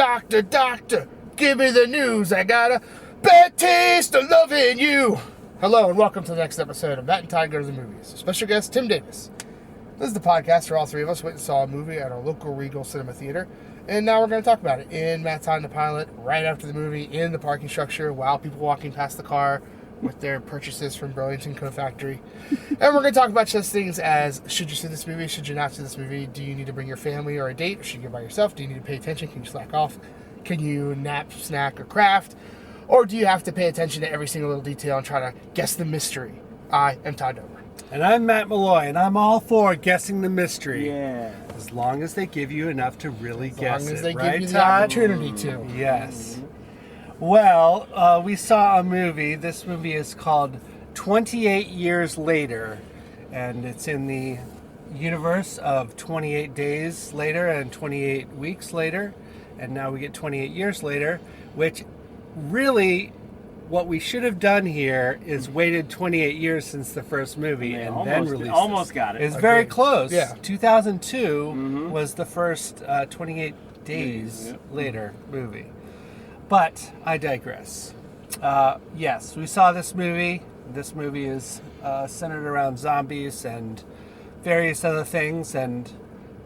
Doctor, doctor, give me the news. I got a bad taste of loving you. Hello and welcome to the next episode of Matt and Todd Go to the Movies. Special guest, Tim Davis. This is the podcast where all three of us went and saw a movie at our local Regal Cinema Theater. And now we're going to talk about it in Matt's on the pilot, right after the movie, in the parking structure, while people walking past the car with their purchases from Burlington Coat Factory. And we're going to talk about just things as, should you see this movie, should you not see this movie, do you need to bring your family or a date, or should you go by yourself, do you need to pay attention, can you slack off, can you nap, snack, or craft, or do you have to pay attention to every single little detail and try to guess the mystery? I am Todd Dover. And I'm Matt Malloy, and I'm all for guessing the mystery. Yeah. As long as they give you enough to really guess it, As long as they right, give you the Todd? opportunity to. Yes. Well, we saw a movie. This movie is called 28 Years Later, and it's in the universe of 28 days later and 28 weeks later, and now we get 28 years later, which really... what we should have done here is waited 28 years since the first movie and then released it. Almost got it. It's very close. Yeah. 2002 was the first 28 days later movie. But I digress. Yes, we saw this movie. This movie is centered around zombies and various other things, and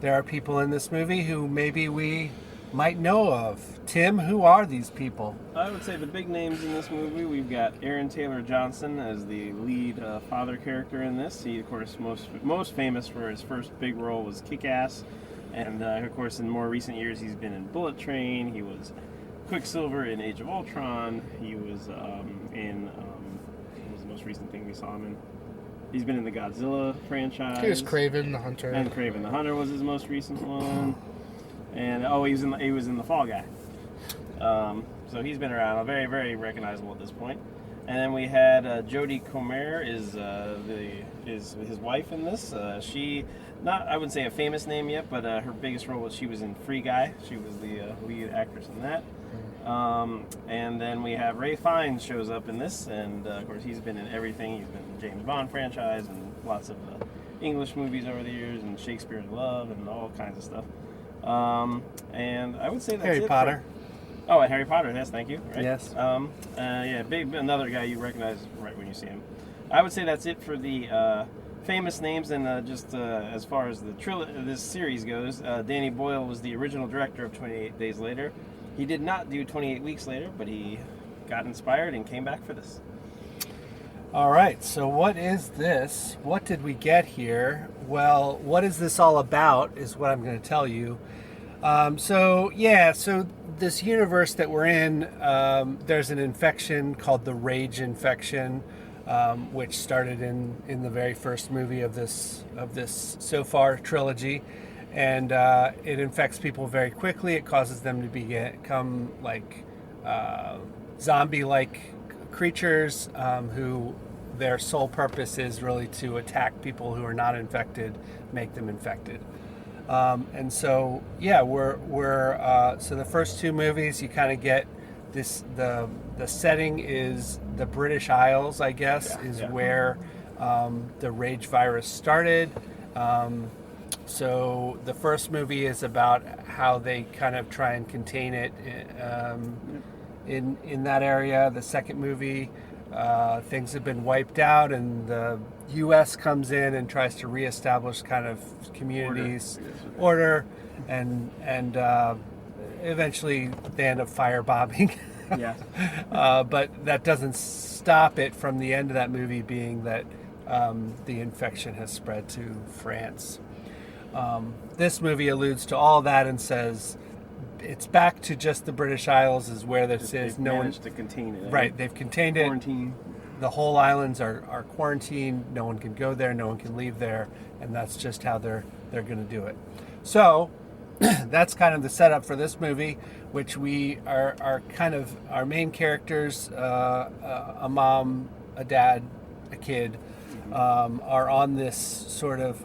there are people in this movie who maybe we might know of. Tim, who are these people? I would say the big names in this movie, we've got Aaron Taylor Johnson as the lead father character in this. He, of course, most famous for his first big role was Kick-Ass, and of course in more recent years he's been in Bullet Train, he was Quicksilver in Age of Ultron, he was in, what was the most recent thing we saw him in? He's been in the Godzilla franchise. He was Kraven the Hunter. And Kraven the Hunter was his most recent one. And he was in the Fall Guy. So he's been around, very, very recognizable at this point. And then we had Jodie Comer is his wife in this. She, not I wouldn't say a famous name yet, but her biggest role was she was in Free Guy. She was the lead actress in that. And then we have Ralph Fiennes shows up in this, and of course he's been in everything. He's been in the James Bond franchise and lots of English movies over the years, and Shakespeare in Love and all kinds of stuff. And I would say that's Harry Potter. And Harry Potter, yes, thank you. Right? Yes. Another guy you recognize right when you see him. I would say that's it for the famous names, and as far as this series goes, Danny Boyle was the original director of 28 Days Later. He did not do 28 Weeks Later, but he got inspired and came back for this. All right, so what is this? What did we get here? Well, what is this all about is what I'm going to tell you. So this universe that we're in, there's an infection called the Rage infection, which started in the very first movie of this so far trilogy, and it infects people very quickly. It causes them to become like zombie-like creatures who their sole purpose is really to attack people who are not infected, make them infected. And so, we're so the first two movies, you kind of get this. The setting is the British Isles, I guess, where the Rage virus started. So the first movie is about how they kind of try and contain it in that area. The second movie, things have been wiped out, and the U.S. comes in and tries to reestablish kind of communities, order, and eventually they end up firebombing. Yeah. But that doesn't stop it from the end of that movie being that the infection has spread to France. This movie alludes to all that and says it's back to just the British Isles is where this is. No one to contain it. Right, they've contained Quarantine. The whole islands are quarantined. No one can go there. No one can leave there, and that's just how they're going to do it. So that's kind of the setup for this movie, which we are kind of our main characters, a mom, a dad, a kid, are on this sort of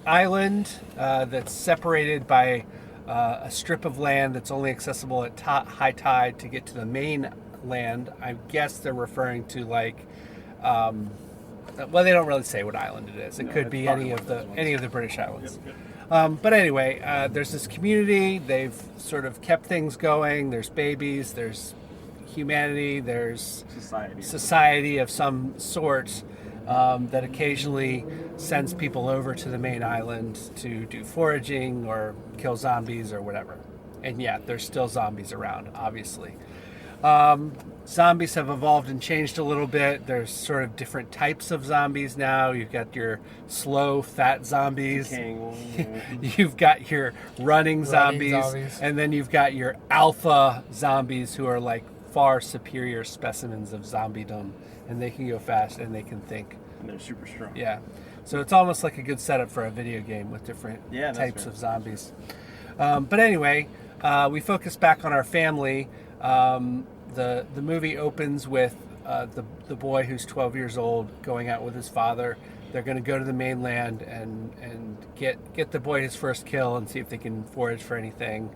island that's separated by a strip of land that's only accessible at high tide to get to the main land. I guess they're referring to like well, they don't really say what island it is. It could be any of the British islands. Yep. But anyway, there's this community. They've sort of kept things going. There's babies. There's humanity. There's society of some sort that occasionally sends people over to the main island to do foraging or kill zombies or whatever. And yeah, there's still zombies around, obviously. Zombies have evolved and changed a little bit. There's sort of different types of zombies now. You've got your slow, fat zombies. You've got your running zombies. And then you've got your alpha zombies who are like far superior specimens of zombiedom. And they can go fast and they can think. And they're super strong. Yeah. So it's almost like a good setup for a video game with different types of zombies. But anyway, we focus back on our family. The movie opens with the boy who's 12 years old going out with his father. They're going to go to the mainland and get the boy his first kill and see if they can forage for anything.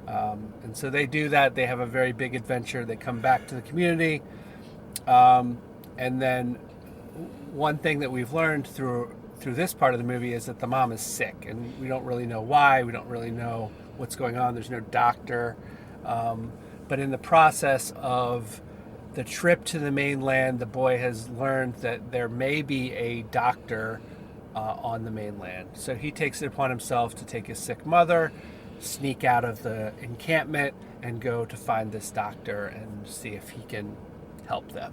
And so they do that. They have a very big adventure. They come back to the community. And then one thing that we've learned through this part of the movie is that the mom is sick, and we don't really know why. We don't really know what's going on. There's no doctor. But in the process of the trip to the mainland, the boy has learned that there may be a doctor on the mainland. So he takes it upon himself to take his sick mother, sneak out of the encampment, and go to find this doctor and see if he can help them.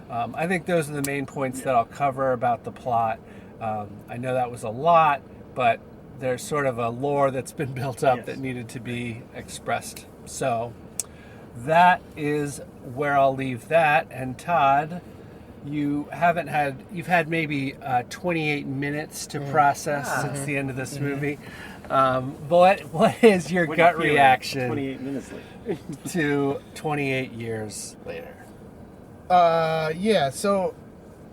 I think those are the main points that I'll cover about the plot. I know that was a lot, but there's sort of a lore that's been built up that needed to be expressed. So that is where I'll leave that. And Todd, you've had maybe 28 minutes to process since the end of this movie. But what is your gut reaction 28 minutes later to 28 years later? So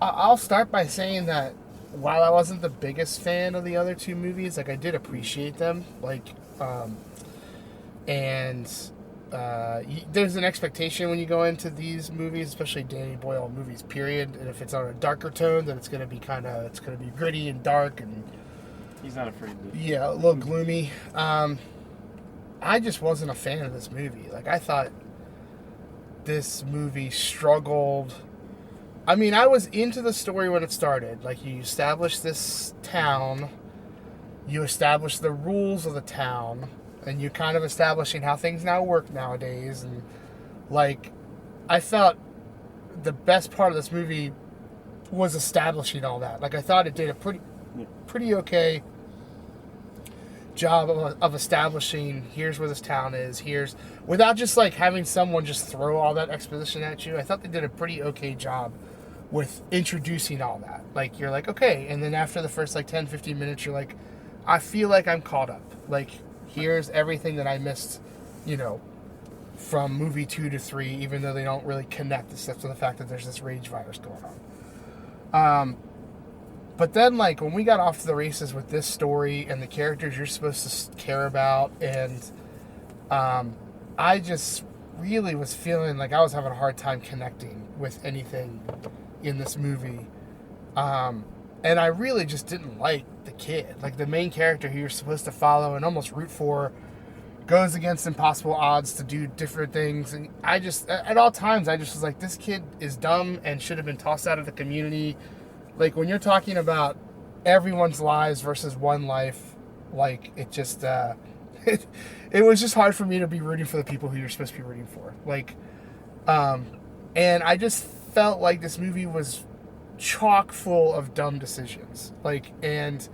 I'll start by saying that while I wasn't the biggest fan of the other two movies, like I did appreciate them, there's an expectation when you go into these movies, especially Danny Boyle movies, period. And if it's on a darker tone, then it's going to be gritty and dark, and he's not afraid to. Yeah, a little gloomy. I just wasn't a fan of this movie. Like, I thought this movie struggled. I mean, I was into the story when it started. Like, you establish this town, you establish the rules of the town, and you're kind of establishing how things now work nowadays. And, like, I felt the best part of this movie was establishing all that. Like, I thought it did a pretty okay job of establishing here's where this town is, without just like having someone just throw all that exposition at you. I thought they did a pretty okay job with introducing all that. Like, you're like, okay, and then after the first like 10-15 minutes, you're like, I feel like I'm caught up. Like, here's everything that I missed, from movie 2 to 3, even though they don't really connect except for the fact that there's this rage virus going on. But then, like, when we got off to the races with this story and the characters you're supposed to care about, and I just really was feeling like I was having a hard time connecting with anything in this movie. And I really just didn't like the kid. Like, the main character who you're supposed to follow and almost root for goes against impossible odds to do different things. And I just, at all times, I just was like, this kid is dumb and should have been tossed out of the community. Like, when you're talking about everyone's lives versus one life, like, it just, it was just hard for me to be rooting for the people who you're supposed to be rooting for. Like, and I just felt like this movie was chock full of dumb decisions. Like, and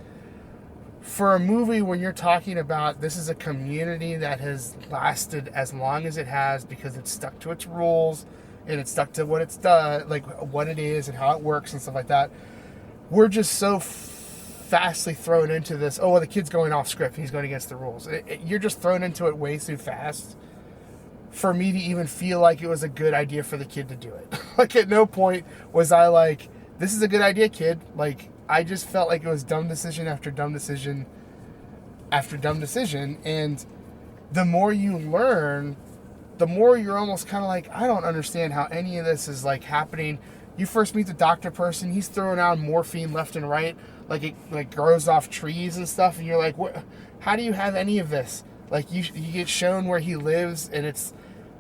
for a movie when you're talking about this is a community that has lasted as long as it has because it's stuck to its rules and it's stuck to what it's done, like what it is and how it works and stuff like that. We're just so fastly thrown into this. Oh, well, the kid's going off script. He's going against the rules. You're just thrown into it way too fast for me to even feel like it was a good idea for the kid to do it. Like, at no point was I like, this is a good idea, kid. Like, I just felt like it was dumb decision after dumb decision after dumb decision. And the more you learn, the more you're almost kind of like, I don't understand how any of this is like happening. You first meet the doctor person, he's throwing out morphine left and right. like it like grows off trees and stuff, and you're like, what? How do you have any of this? Like you get shown where he lives, and it's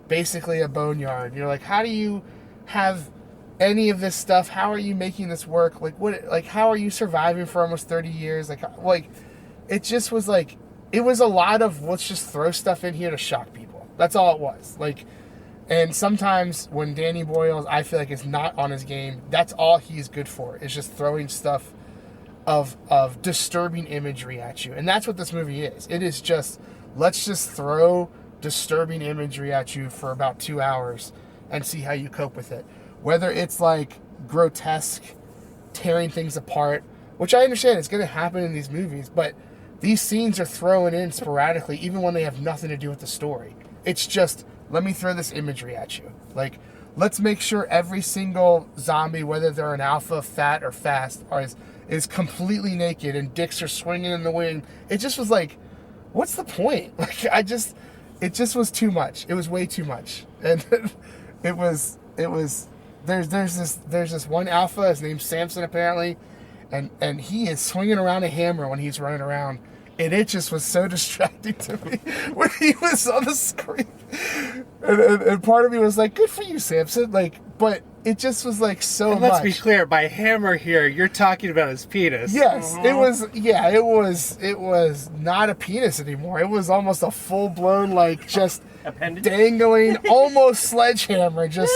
basically a boneyard. You're like, how do you have any of this stuff? How are you making this work? Like what? Like how are you surviving for almost 30 years? Like it just was like, it was a lot of let's just throw stuff in here to shock people. That's all it was. Like, and sometimes when Danny Boyle, I feel like, is not on his game, that's all he's good for. Is just throwing stuff of disturbing imagery at you. And that's what this movie is. It is just, let's just throw disturbing imagery at you for about 2 hours and see how you cope with it. Whether it's like grotesque, tearing things apart, which I understand it's going to happen in these movies, but these scenes are thrown in sporadically, even when they have nothing to do with the story. It's just, let me throw this imagery at you. Like, let's make sure every single zombie, whether they're an alpha, fat, or fast, is completely naked and dicks are swinging in the wind. It just was like, what's the point? Like, it just was too much. It was way too much. And it was, there's this one alpha, his name's Samson apparently, and he is swinging around a hammer when he's running around. And it just was so distracting to me when he was on the screen. And part of me was like, good for you, Samson. Like, but it just was like so and much. let's be clear, by hammer here, you're talking about his penis. Yes, it was, it was not a penis anymore. It was almost a full-blown, like, just Appendage? dangling, almost sledgehammer, just,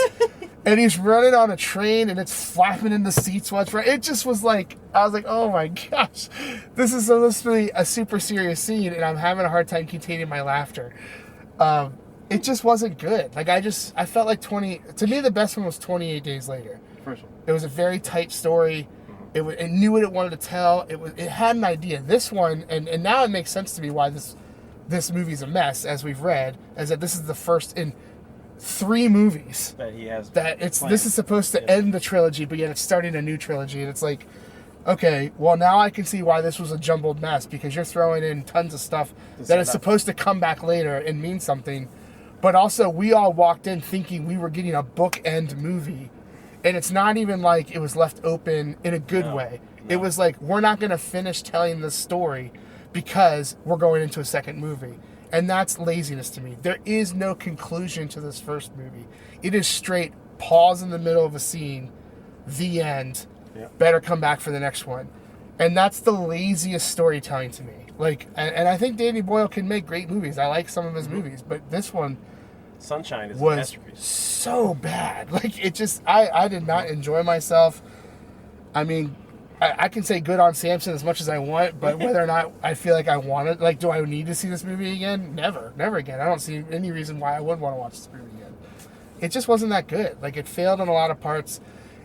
and he's running on a train, and it's flapping in the seats while it's running. It just was like, I was like, oh my gosh, this is supposed to be a super serious scene, and I'm having a hard time containing my laughter. It just wasn't good. Like, I felt like to me, the best one was 28 Days Later. First one. It was a very tight story. It knew what it wanted to tell. It had an idea. This one, and now it makes sense to me why this movie's a mess, as we've read, is that this is the first in 3 movies that he has. This is supposed to end the trilogy, but yet it's starting a new trilogy, and it's like, okay, well now I can see why this was a jumbled mess, because you're throwing in tons of stuff that is supposed to come back later and mean something. But also, we all walked in thinking we were getting a bookend movie. And it's not even like it was left open in a good way. No. It was like, we're not going to finish telling this story because we're going into a second movie. And that's laziness to me. There is no conclusion to this first movie. It is straight pause in the middle of a scene, the end, better come back for the next one. And that's the laziest storytelling to me. Like, and I think Danny Boyle can make great movies. I like some of his movies, but this one... Sunshine is a was masterpiece. So bad. Like, it just, I did not enjoy myself. I mean, I can say good on Samson as much as I want, but whether or not I feel like I want it, like, do I need to see this movie again? Never again. I don't see any reason why I would want to watch this movie again. It just wasn't that good. Like, it failed in a lot of parts.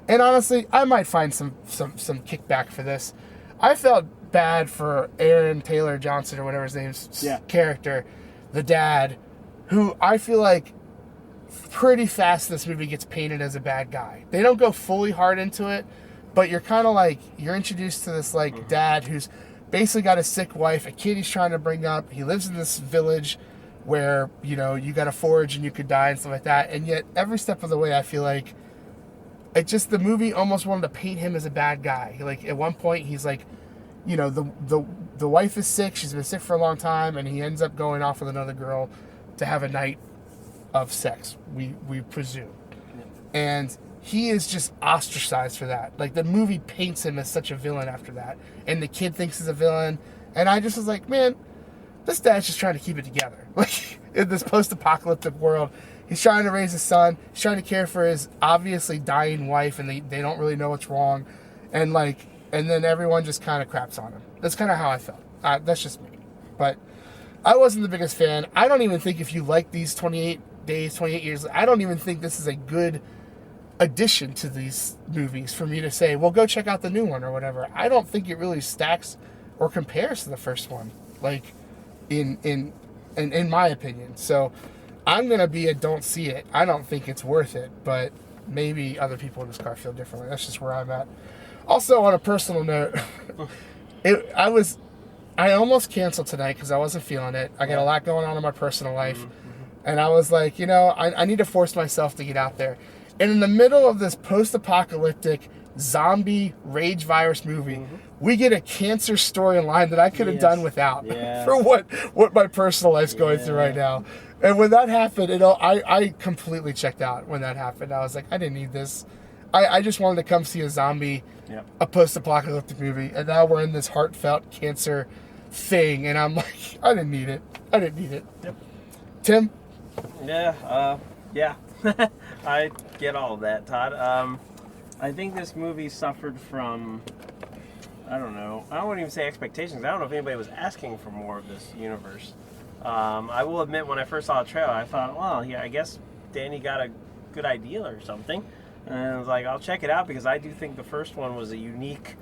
And honestly, I might find some kickback for this. I felt bad for Aaron Taylor Johnson, or whatever his name's character, the dad, who I feel like pretty fast this movie gets painted as a bad guy. They don't go fully hard into it, but you're kind of like, you're introduced to this like dad who's basically got a sick wife, a kid he's trying to bring up. He lives in this village where, you know, you got to forage and you could die and stuff like that. And yet every step of the way, I feel like it just, the movie almost wanted to paint him as a bad guy. Like at one point he's like, you know, the wife is sick. She's been sick for a long time, and he ends up going off with another girl to have a night of sex, we presume. And he is just ostracized for that. Like, the movie paints him as such a villain after that. And the kid thinks he's a villain. And I just was like, man, this dad's just trying to keep it together. Like, in this post-apocalyptic world, he's trying to raise his son. He's trying to care for his obviously dying wife, and they don't really know what's wrong. And, like, and then everyone just kind of craps on him. That's kind of how I felt. That's just me. But I wasn't the biggest fan. I don't even think, if you like these 28 days, 28 years, I don't even think this is a good addition to these movies for me to say, well, go check out the new one or whatever. I don't think it really stacks or compares to the first one, like, in my opinion. So I'm going to be a don't see it. I don't think it's worth it, but maybe other people in this car feel differently. That's just where I'm at. Also, on a personal note, I almost canceled tonight because I wasn't feeling it. I got a lot going on in my personal life. And I was like, you know, I need to force myself to get out there. And in the middle of this post-apocalyptic zombie rage virus movie. We get a cancer storyline that I could have done without for what my personal life's going through right now. And when that happened, I completely checked out when that happened. I was like, I didn't need this. I just wanted to come see a zombie, a post-apocalyptic movie, and now we're in this heartfelt cancer thing, and I'm like, I didn't need it. Yep. Tim? Yeah. I get all of that, Todd. I think this movie suffered from, I don't know, I wouldn't even say expectations. I don't know if anybody was asking for more of this universe. I will admit, when I first saw the trailer, I thought, well, yeah, I guess Danny got a good idea or something. And I was like, I'll check it out, because I do think the first one was a unique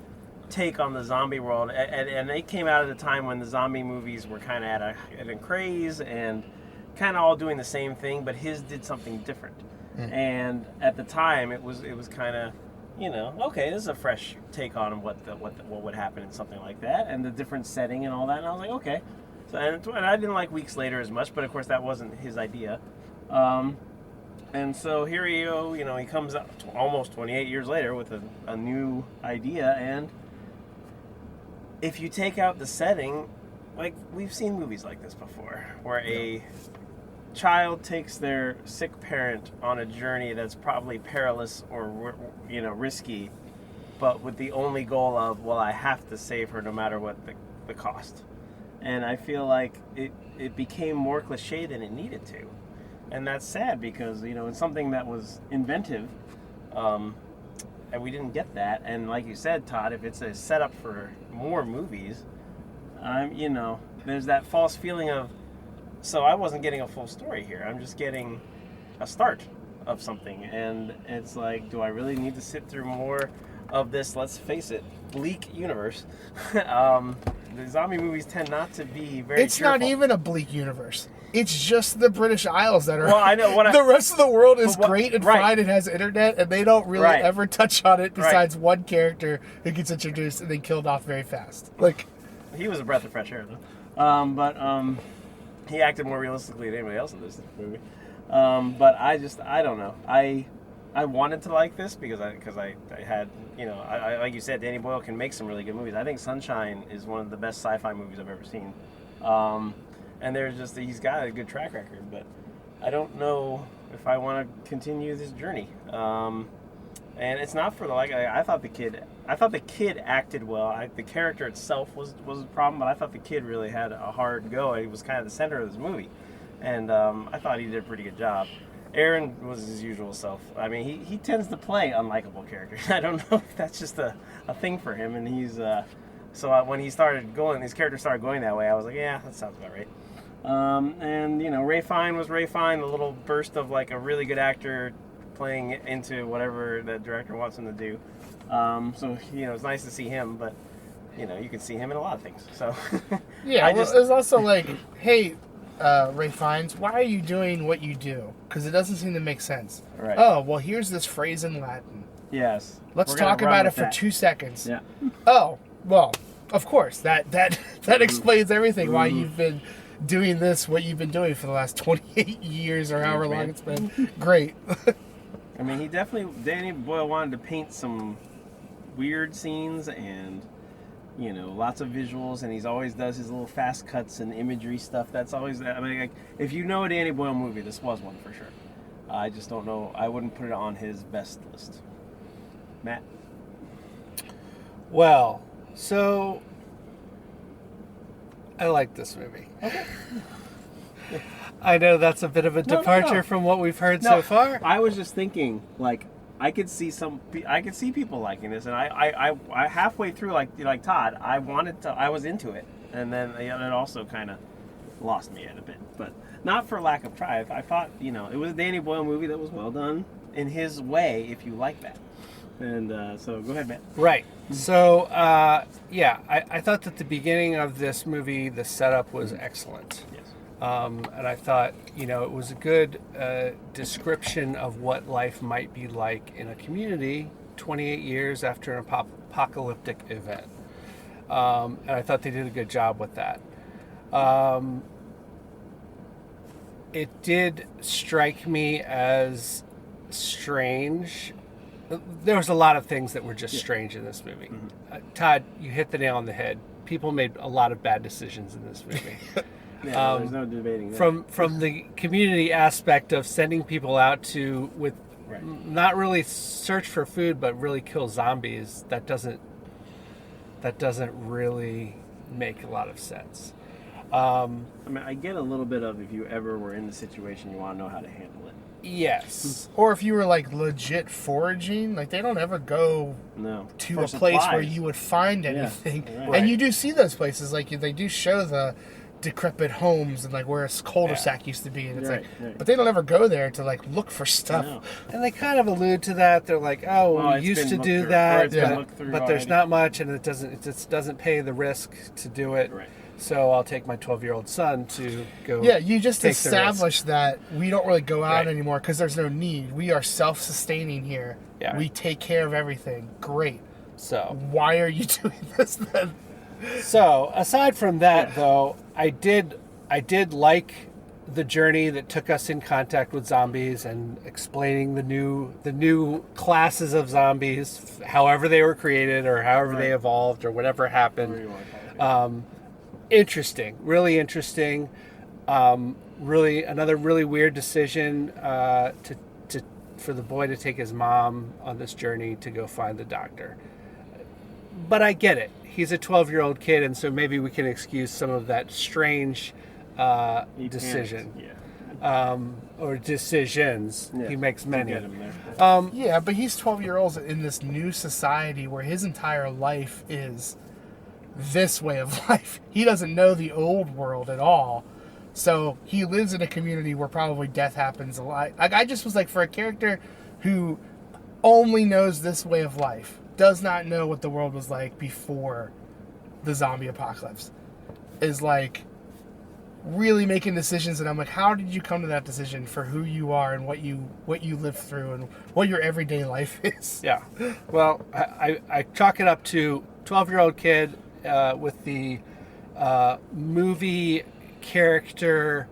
take on the zombie world. And they came out at a time when the zombie movies were kind of at a craze and kind of all doing the same thing, but his did something different. And at the time, it was kind of, okay, this is a fresh take on what would happen in something like that, and the different setting and all that. And I was like, okay. So, and I didn't like Weeks Later as much, but of course that wasn't his idea. And so here he comes out almost 28 years later with a new idea. And if you take out the setting, like, we've seen movies like this before, where a child takes their sick parent on a journey that's probably perilous or risky, but with the only goal of, well, I have to save her no matter what the cost. And I feel like it became more cliche than it needed to. And that's sad, because, it's something that was inventive, and we didn't get that. And like you said, Todd, if it's a setup for more movies, there's that false feeling of, so I wasn't getting a full story here. I'm just getting a start of something. And it's like, do I really need to sit through more of this, let's face it, bleak universe? The zombie movies tend not to be very It's cheerful. not even a bleak universe. It's just the British Isles that are... Well, I know the rest of the world is great and right. fine and has internet, and they don't really ever touch on it besides one character who gets introduced and then killed off very fast. Like, he was a breath of fresh air, though. But he acted more realistically than anybody else in this movie. But I don't know. I wanted to like this because I had, I like you said, Danny Boyle can make some really good movies. I think Sunshine is one of the best sci-fi movies I've ever seen. And he's got a good track record, but I don't know if I want to continue this journey. And it's not for I thought the kid acted well. The character itself was a problem, but I thought the kid really had a hard go. He was kind of the center of this movie, and I thought he did a pretty good job. Aaron was his usual self. I mean, he tends to play unlikable characters. I don't know if that's just a thing for him, and he's when his character started going that way, I was like, yeah, that sounds about right. And Ralph Fiennes was Ralph Fiennes, the little burst of like a really good actor playing into whatever the director wants him to do. So it's nice to see him, but you can see him in a lot of things. So yeah, it was also like, hey, Ralph Fiennes, why are you doing what you do? Because it doesn't seem to make sense. Right. Oh, well, here's this phrase in Latin. Yes. Let's talk about it for 2 seconds. Yeah. Oh, well, of course, that explains everything. Why you've been doing what you've been doing for the last 28 years or however long it's been. Great. I mean, Danny Boyle wanted to paint some weird scenes and, lots of visuals, and he always does his little fast cuts and imagery stuff. That's always, if you know a Danny Boyle movie, this was one for sure. I just don't know. I wouldn't put it on his best list. Matt? Well, so I like this movie. Okay. I know that's a bit of a departure from what we've heard so far. I was just thinking, I could see people liking this, and I halfway through, like Todd, I was into it, and then it also kind of lost me a bit, but not for lack of try. I thought, it was a Danny Boyle movie that was well done in his way, if you like that. And so go ahead, Matt. Right. So, I thought that the beginning of this movie, the setup was excellent. Yes. And I thought, it was a good description of what life might be like in a community 28 years after an apocalyptic event. And I thought they did a good job with that. It did strike me as strange there was a lot of things that were just strange in this movie. Todd, you hit the nail on the head. People made a lot of bad decisions in this movie. Yeah, there's no debating that. From the community aspect of sending people out to not really search for food, but really kill zombies. That doesn't really make a lot of sense. I mean, I get a little bit of if you ever were in the situation, you want to know how to handle it. Yes. Or if you were like legit foraging, like they don't ever go to For a place where supplies. you would find anything. Right. And you do see those places, like they do show the decrepit homes and like where a cul-de-sac used to be, and it's Right. but they don't ever go there to like look for stuff. No. And they kind of allude to that. They're like, "Oh, Well, we it's used been to looked do through, or that, it's been looked through but there's already." not much, and it just doesn't pay the risk to do it. Right. So I'll take my 12-year-old son to go. Yeah, you just take the risk. establish that we don't really go out Right. anymore because there's no need. We are self-sustaining here. Yeah. We take care of everything. Great. So Why are you doing this then? aside from that, though, I did like the journey that took us in contact with zombies and explaining the new classes of zombies, however they were created or however they evolved or whatever happened. Whatever you want to call it. Interesting, really interesting. Really, another really weird decision for the boy to take his mom on this journey to go find the doctor. But I get it. He's a 12-year-old kid, and so maybe we can excuse some of that strange decision. Or decisions. Yeah. He makes many. Get him there. Yeah, but he's 12 years old in this new society where his entire life is this way of life. He doesn't know the old world at all. So he lives in a community where probably death happens a lot. Like, I just was like, for a character who only knows this way of life, does not know what the world was like before the zombie apocalypse, is like really making decisions. And I'm like, how did you come to that decision for who you are and what you live through and what your everyday life is? Yeah. Well, I chalk it up to 12-year-old kid with the movie character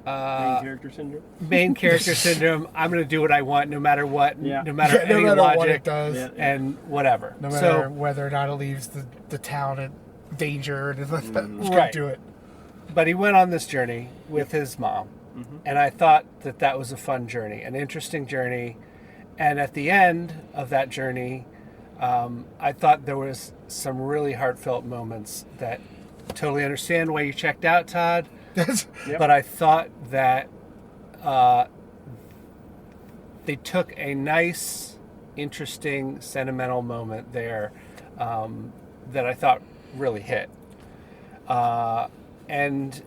Main character syndrome. I'm going to do what I want, no matter what, Yeah. no matter No any matter logic, what it does. Yeah. and whatever. No matter whether or not it leaves the town in danger, and just gonna Right. do it. But he went on this journey with his mom, and I thought that was a fun journey, an interesting journey. And at the end of that journey, I thought there was some really heartfelt moments that totally understand why you checked out, Todd. Yep. But I thought that they took a nice, interesting, sentimental moment there that I thought really hit. And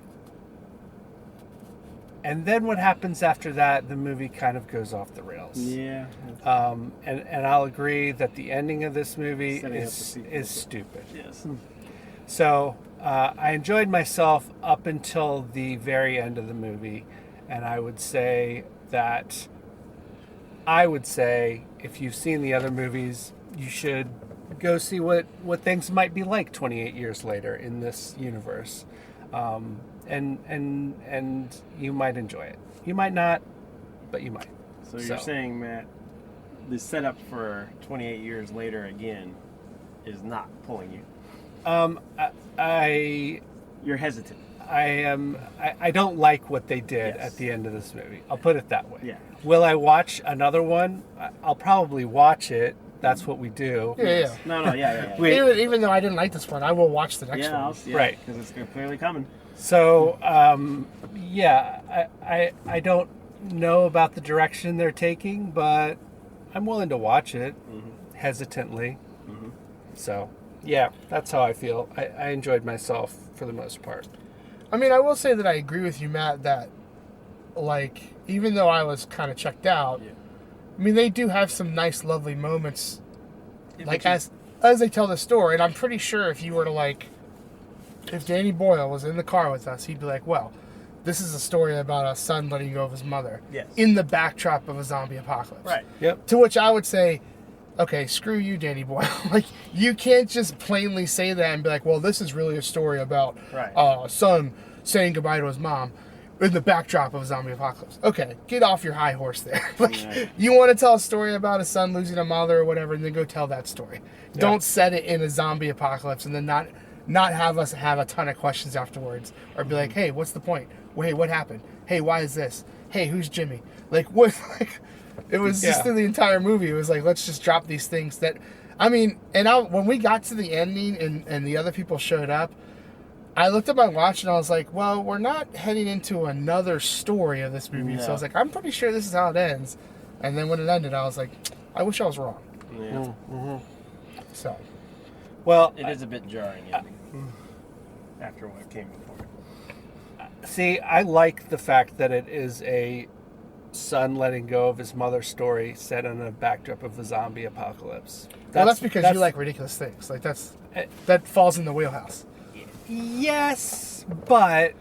then what happens after that, the movie kind of goes off the rails. Yeah. And I'll agree that the ending of this movie Setting up the is sequel. stupid. Yes. So I enjoyed myself up until the very end of the movie, and I would say if you've seen the other movies, you should go see what things might be like 28 years later in this universe, and you might enjoy it. You might not, but you might. So you're saying, Matt, the setup for 28 years later again is not pulling you. You're hesitant. I don't like what they did Yes. at the end of this movie. I'll put it that way. Yeah. Will I watch another one? I'll probably watch it. That's what we do. Yeah. No, yeah. Even though I didn't like this one, I will watch the next one. Right. Because it's clearly coming. So, I don't know about the direction they're taking, but I'm willing to watch it hesitantly. So, yeah, that's how I feel. I enjoyed myself for the most part. I mean, I will say that I agree with you, Matt, that, like, even though I was kind of checked out, I mean, they do have some nice, lovely moments, like, as they tell the story. And I'm pretty sure if you were to, like, if Danny Boyle was in the car with us, he'd be like, well, this is a story about a son letting go of his mother in the backdrop of a zombie apocalypse. Right. Yep. To which I would say, okay, screw you, Danny Boyle. Like, you can't just plainly say that and be like, well, this is really a story about a son saying goodbye to his mom. in the backdrop of a zombie apocalypse. Okay, get off your high horse there. Like, Yeah. you want to tell a story about a son losing a mother or whatever, and then go tell that story. Yeah. Don't set it in a zombie apocalypse and then not have us have a ton of questions afterwards, or be like, hey, what's the point? Hey, what happened? Hey, why is this? Hey, who's Jimmy? Like, what? Like, it was just Yeah. in the entire movie. It was like, let's just drop these things that, I mean, when we got to the ending and the other people showed up, I looked at my watch and I was like, well, we're not heading into another story of this movie. So I was like, I'm pretty sure this is how it ends. And then when it ended, I was like, I wish I was wrong. Yeah. So, Well, It is a bit jarring ending after what came before it. see, I like the fact that it is a son letting go of his mother's story set in a backdrop of the zombie apocalypse. that's because you like ridiculous things. Like, that falls in the wheelhouse. Yes, but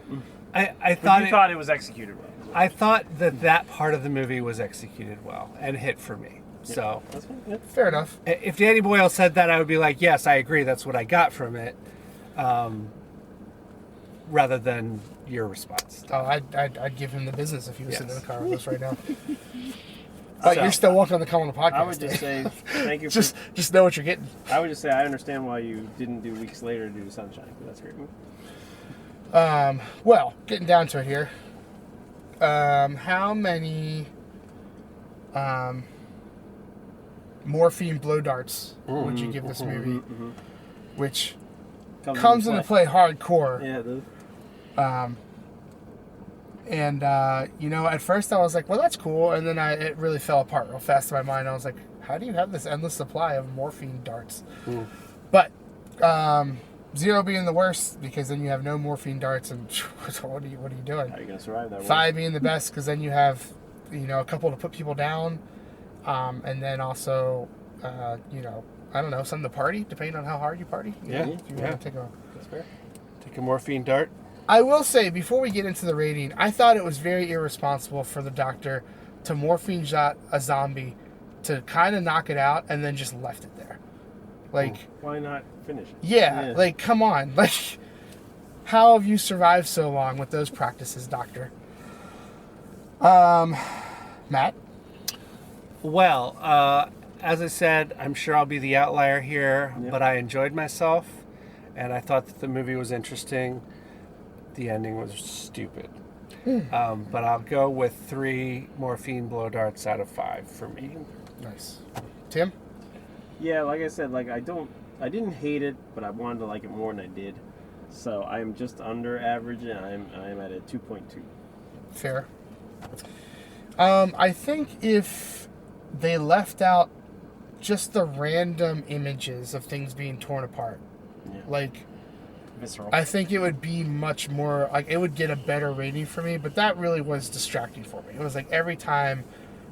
I But thought you thought it was executed well. I thought that part of the movie was executed well and hit for me. So That's fine. Yeah. Fair enough. if Danny Boyle said that, I would be like, yes, I agree. That's what I got from it, rather than your response. Oh, I'd give him the business if he was Yes. sitting in the car with us right now. But So- you're still welcome to come on the podcast. I would just Dave. say thank you. just know what you're getting. I would just say I understand why you didn't do weeks later do Sunshine. But that's a great movie. Well, getting down to it here. How many morphine blow darts would you give this movie? Which comes into play hardcore. Yeah. And at first I was like, well, that's cool, and then it really fell apart real fast in my mind. I was like, how do you have this endless supply of morphine darts? But 0 being the worst, because then you have no morphine darts, and what are you doing? How are you gonna survive that? 5 being the best, because then you have a couple to put people down, and then also I don't know, some to party, depending on how hard you party. Yeah, If you yeah. want to take a. That's fair. Take a morphine dart. I will say, before we get into the rating, I thought it was very irresponsible for the doctor to morphine shot a zombie to kind of knock it out and then just left it there. Like, Why not finish? yeah, like, come on. Like, how have you survived so long with those practices, doctor? Matt? Well, as I said, I'm sure I'll be the outlier here, Yeah. but I enjoyed myself, and I thought that the movie was interesting. The ending was stupid. But I'll go with 3 morphine blow darts out of 5 for me. Nice. Tim? Yeah, like I said, like I didn't hate it, but I wanted to like it more than I did. So I am just under average, and I am at a 2.2. Fair. I think if they left out just the random images of things being torn apart, Yeah. like, Visceral. I think it would be much more, like, it would get a better rating for me, but that really was distracting for me. It was like every time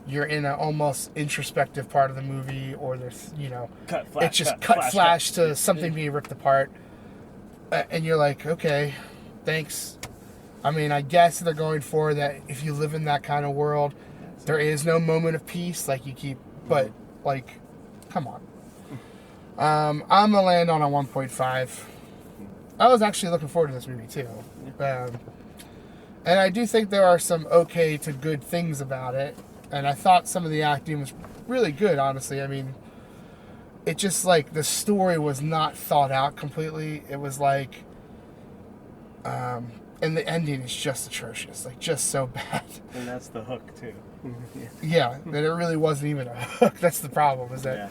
you're in an almost introspective part of the movie, or there's, cut, flash, it's just cut flash to something being ripped apart, and you're like, okay, thanks. I mean, I guess they're going for that. If you live in that kind of world, there is no moment of peace, like you keep, but like, come on. I'm gonna land on a 1.5. I was actually looking forward to this movie too, and I do think there are some okay to good things about it. And I thought some of the acting was really good, honestly. I mean, it just, like, the story was not thought out completely. It was like, and the ending is just atrocious, like, just so bad. And that's the hook too. Yeah, that it really wasn't even a hook. That's the problem, is that,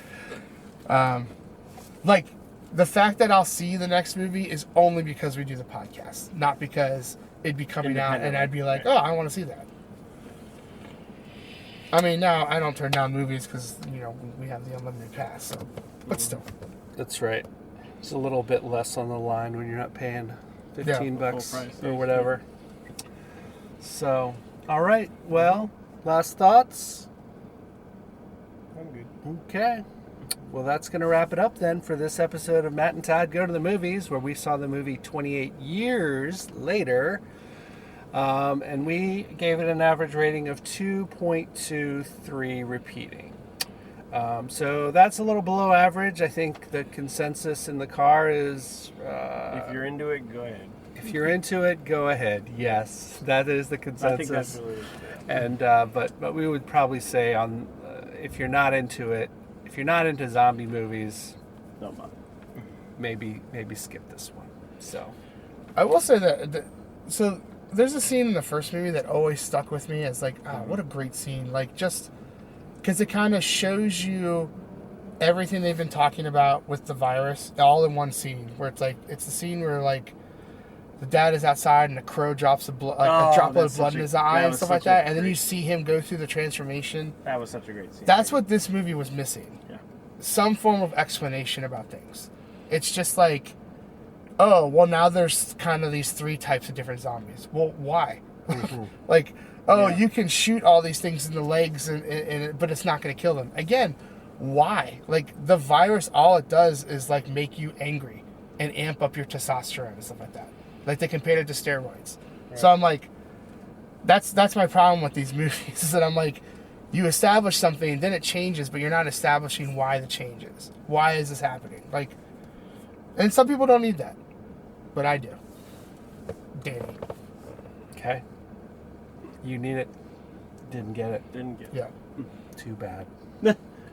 like, the fact that I'll see the next movie is only because we do the podcast, not because it'd be coming out and I'd be like, oh, I want to see that. I mean, now I don't turn down movies because, we have the unlimited pass, so, but still. That's right. It's a little bit less on the line when you're not paying $15 Full price, or whatever. So, all right. Well, last thoughts? I'm good. Okay. Well, that's going to wrap it up then for this episode of Matt and Todd Go to the Movies, where we saw the movie 28 years later. And we gave it an average rating of 2.23 repeating. So that's a little below average. I think the consensus in the car is... If you're into it, go ahead. If you're into it, go ahead. Yes, that is the I think consensus. that's really And but we would probably say on if you're not into it, if you're not into zombie movies, don't bother. maybe skip this one. So I will say that. So there's a scene in the first movie that always stuck with me as like, oh, what a great scene! Like just because it kind of shows you everything they've been talking about with the virus all in one scene. Where it's like it's the scene where like the dad is outside and a crow drops a droplet of blood in his eye and stuff like that, and then you see him go through the transformation. That was such a great scene. That's what this movie was missing. Yeah. Some form of explanation about things. It's just like, oh, well, now there's kind of these 3 types of different zombies. Well, why? Like, oh, you can shoot all these things in the legs, but it's not going to kill them. Again, why? Like, the virus, all it does is, like, make you angry and amp up your testosterone and stuff like that. Like, they compare it to steroids. Right. So I'm like, that's my problem with these movies, is that I'm like, you establish something, then it changes, but you're not establishing why the change is. Why is this happening? Like, and some people don't need that, but I do. Danny. okay, you need it. Didn't get it. Didn't get it. Yeah. Too bad.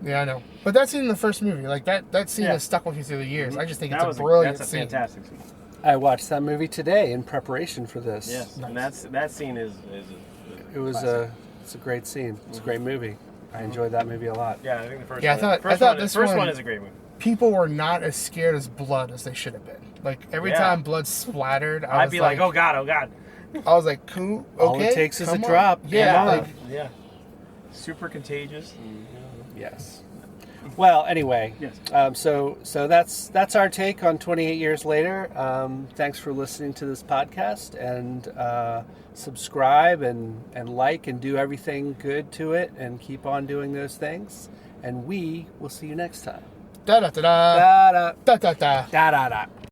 Yeah, I know. But that scene in the first movie, like that scene has stuck with me through the years. I just think it's a brilliant That's a scene. fantastic scene. I watched that movie today in preparation for this. Yes, Nice. and that scene is It was it's a great scene. It's a great movie. I enjoyed that movie a lot. Yeah, I think the first Yeah, one. I thought the this first one- one is a great movie. People were not as scared as blood as they should have been. Like every time blood splattered, I'd be like, oh god, oh god. I was like, cool, okay. All it takes is a come on. drop. Yeah, Come on. like Yeah. Super contagious. And, Yes. Well, anyway. Yes. So that's our take on 28 years later. Thanks for listening to this podcast, and subscribe and like and do everything good to it, and keep on doing those things. And we will see you next time. da da da da Da da da da da. da da da.